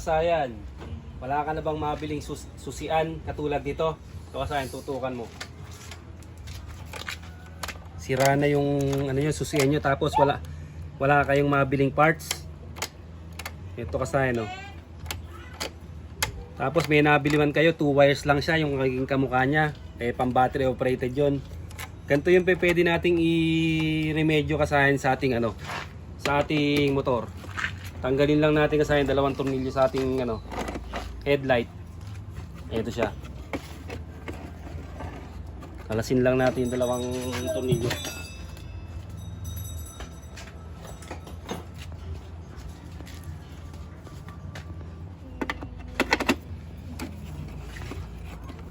Sayan, wala ka na bang mabiling susian katulad nito? Ito kasayan, tutukan mo. Sira na yung susian nyo, tapos wala kayong mabiling parts. Ito kasayan, no. Tapos may nabili man kayo, 2 wires lang siya yung magiging kamukha niya. Pang battery operated yon. Ganito yung pwede nating i-remedyo kasayan sa ating sa ating motor. Tanggalin lang natin kasayan 2 tornilyo sa ating headlight. Ito siya. Kalasin lang natin 2 tornilyo.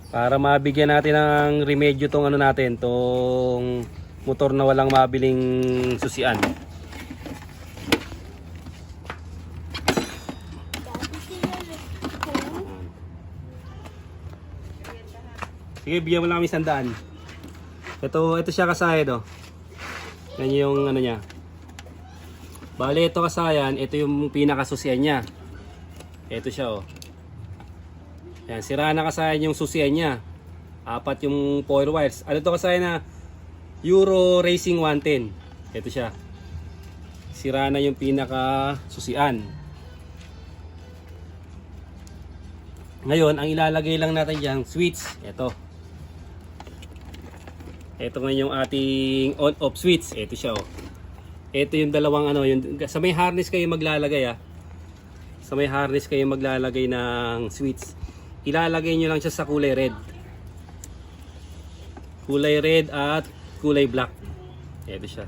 Para mabigyan natin ng remedyo tong tong motor na walang mabiling susian. Sige, bigyan mo lang kami 100. Ito siya kasayan, Yan yung niya. Bale, ito kasayan, ito yung pinakasusian niya. Ito siya, Yan, sira na kasayan yung susian niya. 4 yung foil wires. Ano to kasayan na Euro Racing 110. Ito siya. Sira na yung pinakasusian. Ngayon, ang ilalagay lang natin diyan, switch. Ito ngayon yung ating on-off switch. Ito siya, Ito yung dalawang yung sa may harness kayo maglalagay, Sa may harness kayo maglalagay ng switch. Ilalagay nyo lang siya sa kulay red. Kulay red at kulay black. Ito siya.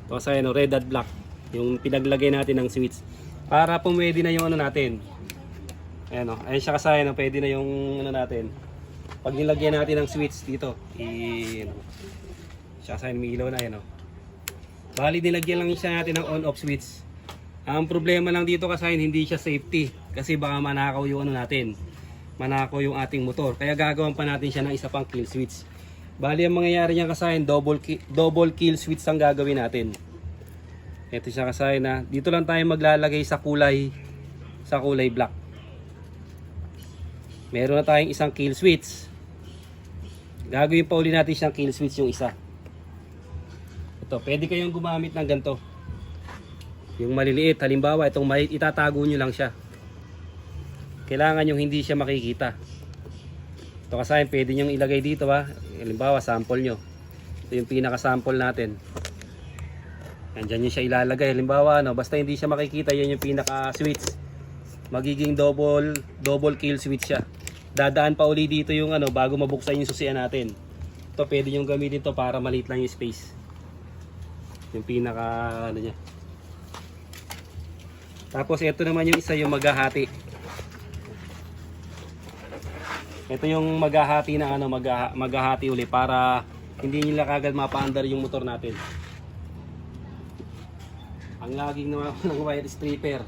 Ito kasi red at black. Yung pinaglagay natin ng switch. Para pumwede na yung natin. Ayan ayun siya kasi pwede na yung natin. Pag nilagyan natin ng switch dito, siya kasi may ilaw na Bali nilagyan lang siya natin ng on-off switch. Ang problema lang dito kasi hindi siya safety. Kasi baka manakaw yung natin. Manakaw yung ating motor. Kaya gagawin pa natin siya ng isa pang kill switch. Bali ang mangyayari niyan kasi double kill switch ang gagawin natin. Ito siya kasi dito lang tayo maglalagay sa kulay black. Meron na tayong isang kill switch. Gagawin pa uli natin siyang kill switch yung isa. Ito, pwede kayong gumamit ng ganito. Yung maliliit, halimbawa itong maliit, itatago nyo lang siya. Kailangan yung hindi siya makikita. Ito kasi pwede nyo ilagay dito halimbawa sample nyo. Ito yung pinaka sample natin. Nandyan nyo siya ilalagay. Halimbawa basta hindi siya makikita, yan yung pinaka switch. Magiging double kill switch siya. Dadaan pa uli dito yung bago mabuksan yung susian natin. Ito pwede nyo gamitin to para maliit lang yung space. Yung pinaka niya. Tapos ito naman yung isa yung maghahati. Ito yung maghahati na maghahati uli para hindi nila kagad mapaandar yung motor natin. Ang laging naman ng wire stripper.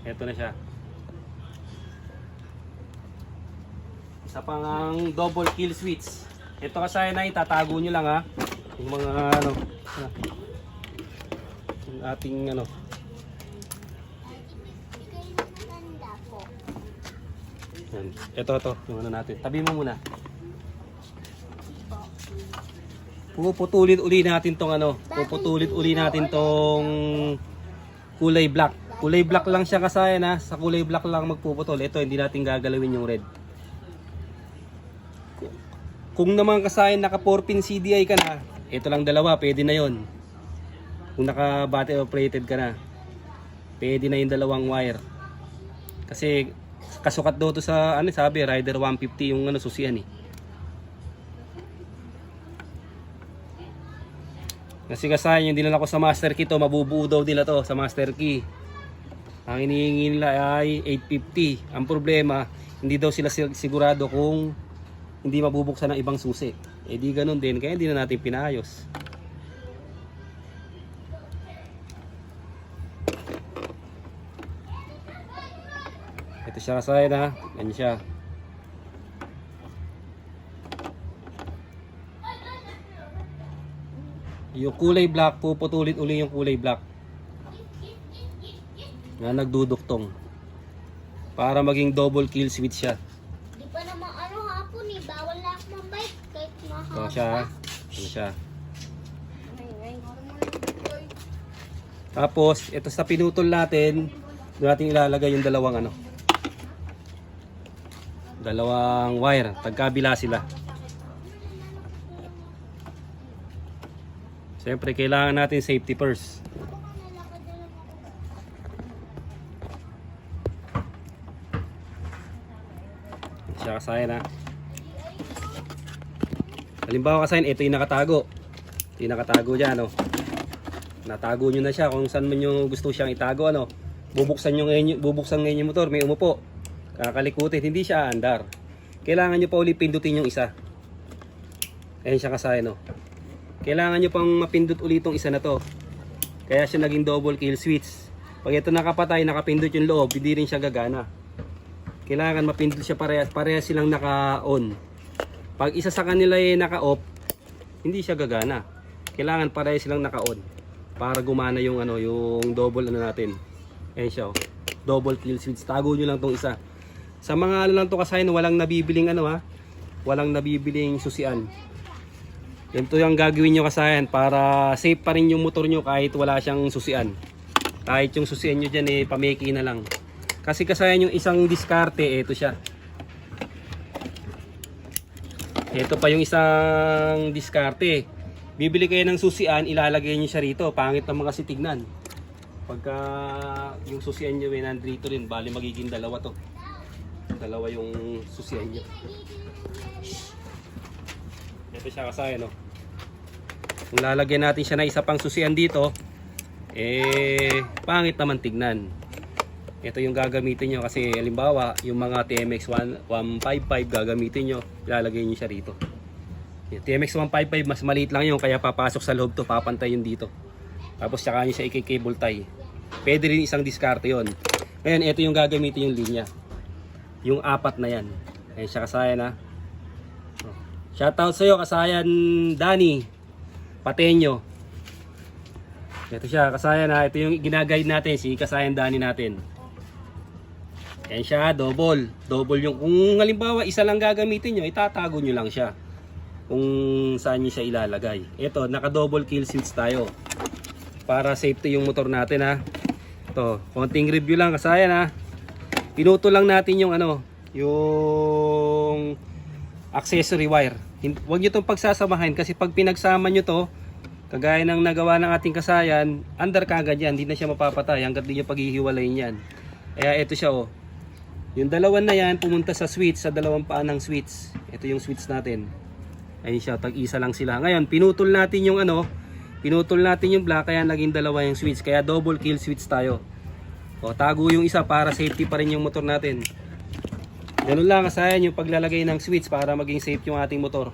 Ito na siya. Isa pang double kill switch. Ito kasi itatago nyo lang yung mga yung ating Yan. Ito yung natin. Tabi mo muna. Puputulin uli natin tong kulay black. Kulay black lang siya kasi sa kulay black lang magpuputol. Ito hindi natin gagalawin yung red. Kung naman kasi naka 4-pin CDI ka na, ito lang dalawa, pwede na yon. Kung naka battery operated ka na, pwede na yung dalawang wire. Kasi kasukat daw to sa sabi Rider 150 yung susian Kasi yung dinala ko sa master key to, mabubuo daw nila to sa master key. Ang hinihingi nila ay 850. Ang problema, hindi daw sila sigurado kung hindi mabubuksan ng ibang susi. Di ganun din, kaya hindi na natin pinaayos. Ito siya kasi ganyan siya. Yung kulay black, puputulin uli yung kulay black na nagduduktong para maging double kill switch siya. Di pa naman hapon eh. Bawal na ako mabike kahit mahaba. Ito siya. Ito siya. Tapos, ito sa pinutol natin, doon natin ilalagay yung dalawang wire. Tagkabila sila. Siyempre, kailangan natin safety first. Siya kasayan ha. Halimbawa kasayan, ito yung nakatago. Ito yung nakatago dyan, no? Natago nyo na siya kung saan man nyo gusto siyang itago, ano? Bubuksan ngayon yung motor, may umupo. Kakalikutin, hindi siya aandar. Kailangan nyo pa uli pindutin yung isa. Ayan siya kasayan, no? Kailangan nyo pang mapindot ulit itong isa na to. Kaya siya naging double kill switch. Pag ito nakapatay, nakapindot yung loob, hindi rin siya gagana. Kailangan mapindot siya parehas silang naka-on. Pag isa sa kanila ay naka-off, hindi siya gagana. Kailangan parehas silang naka-on para gumana yung yung double natin. Ayan siya, oh. Double kill switch. Tago nyo lang tong isa. Sa mga lang to kasayan, walang nabibiling walang nabibiling susian. Ito yung gagawin nyo kasayan para safe pa rin yung motor nyo kahit wala siyang susian. Kahit yung susian nyo dyan pameki na lang. Kasi kasayan yung isang diskarte, ito siya. Ito pa yung isang diskarte. Bibili kayo ng susian, ilalagay nyo siya rito. Pangit naman kasi tignan. Pagka yung susian nyo nandito rin, bali magiging dalawa to. Dalawa yung susian nyo. Ito siya kasayan, no? Kung lalagyan natin siya na isa pang susian dito, pangit naman tignan. Ito yung gagamitin nyo kasi halimbawa yung mga TMX 155 gagamitin nyo, ilalagay nyo siya rito. Yung TMX 155 mas maliit lang yun, kaya papasok sa loob to, papantay yun dito. Tapos tsaka nyo siya i-cable tie. Pwede rin isang diskarte yun. Ngayon ito yung gagamitin yung linya, yung apat na yan. Ayan siya kasayan ha. Shoutout sa'yo kasayan Danny Pateño. Ito siya kasayan ha. Ito yung ginaguide natin, si kasayan Danny natin. Ayan siya, double yung, kung halimbawa isa lang gagamitin nyo, itatago nyo lang siya kung saan nyo siya ilalagay. Ito, naka double kill switch tayo para safety yung motor natin ha. Ito, konting review lang kasayan ha. Pinuto lang natin yung yung accessory wire. Huwag nyo itong pagsasamahin kasi pag pinagsama nyo to, kagaya ng nagawa ng ating kasayan, under kagad yan, hindi na siya mapapatay hanggat di nyo paghihiwalayin yan. Kaya ito siya oh. Yung dalawan na yan pumunta sa switch, sa dalawang paa ng switch. Ito yung switch natin. Ayun siya, tag-isa lang sila. Ngayon, pinutol natin yung pinutol natin yung black, kaya naging dalawa yung switch. Kaya double kill switch tayo. O, tago yung isa para safety pa rin yung motor natin. Ganun lang kasayan yung paglalagay ng switch para maging safe yung ating motor.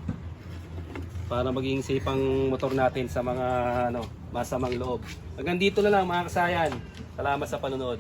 Para maging safe ang motor natin sa mga masamang loob. Hanggang dito na lang mga kasayan. Salamat sa panonood.